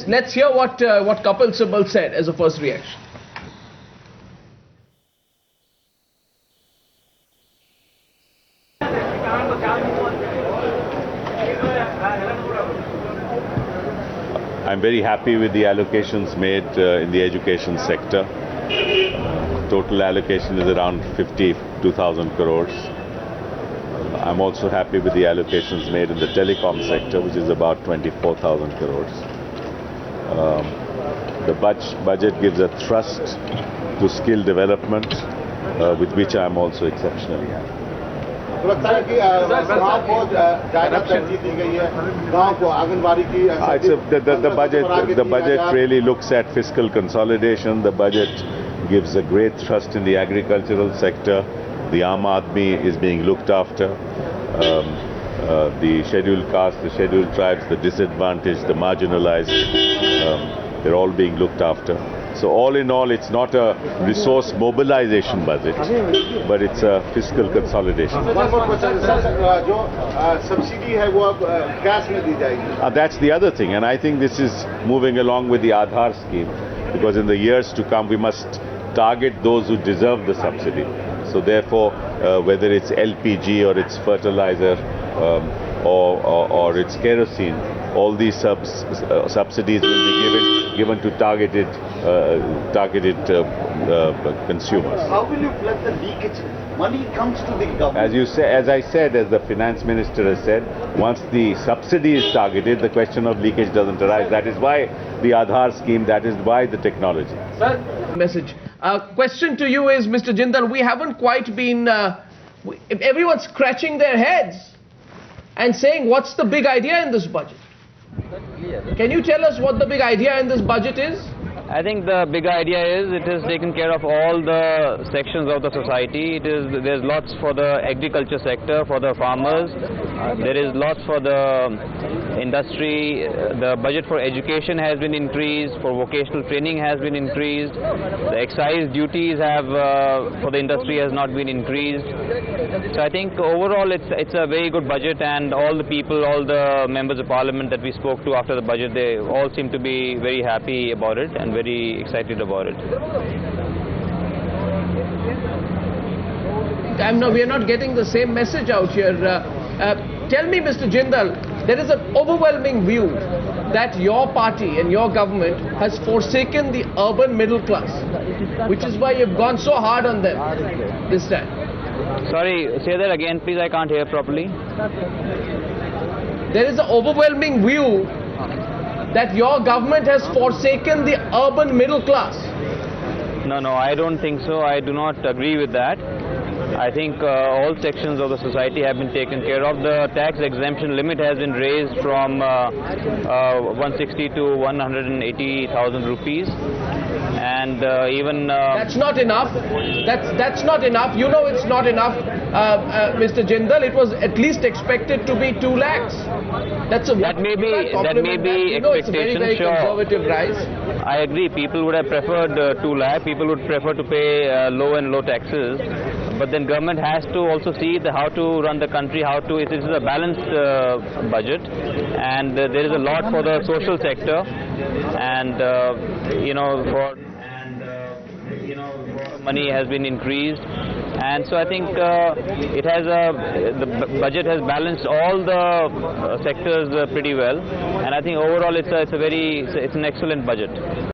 Let's hear what Kapil Sibal said as a first reaction. I'm very happy with the allocations made in the education sector. Total allocation is around 52,000 crores. I'm also happy with the allocations made in the telecom sector, which is about 24,000 crores. The budget gives a thrust to skill development, with which I'm also exceptionally happy. The budget really looks at fiscal consolidation. The budget gives a great thrust in the agricultural sector. The Aam Aadmi is being looked after. The scheduled castes, the scheduled tribes, the disadvantaged, the marginalized, they're all being looked after. So all in all, it's not a resource mobilization budget, but it's a fiscal consolidation. One more question, sir. Subsidy hai wo cash mein di jayegi. That's the other thing, and I think this is moving along with the Aadhaar scheme, because in the years to come we must target those who deserve the subsidy. So therefore, whether it's LPG or it's fertilizer or it's kerosene, all these subsidies will be given to targeted consumers. How will you plug the leakage? Money comes to the government. As the finance minister has said, once the subsidy is targeted, the question of leakage doesn't arise. That is why the Aadhaar scheme, that is why the technology. Sir, message. Question to you is, Mr. Jindal, we haven't quite been, everyone's scratching their heads and saying, what's the big idea in this budget? Can you tell us what the big idea in this budget is? I think the big idea is it has taken care of all the sections of the society. There's lots for the agriculture sector, for the farmers. There is lots for the industry. The budget for education has been increased. For vocational training has been increased. The excise duties for the industry has not been increased. So I think overall it's a very good budget, and all the people, all the members of parliament that we spoke to after the budget, they all seem to be very happy about it and very excited about it. We are not getting the same message out here. Tell me, Mr. Jindal, there is an overwhelming view that your party and your government has forsaken the urban middle class, which is why you've gone so hard on them this time. Sorry, say that again, please. I can't hear properly. There is an overwhelming view that your government has forsaken the urban middle class. No, I don't think so. I do not agree with that. I think all sections of the society have been taken care of. The tax exemption limit has been raised from 160 to 180,000 rupees. And even... That's not enough. That's not enough. You know it's not enough, Mr. Jindal. It was at least expected to be 2 lakhs. That may be you know, it's a very, very conservative rise. I agree. People would have preferred 2 lakh. People would prefer to pay low taxes. But then government has to also see how to run the country, it is a balanced budget, and there is a lot for the social sector, and money has been increased, and so I think the budget has balanced all the sectors pretty well, and I think overall it's an excellent budget.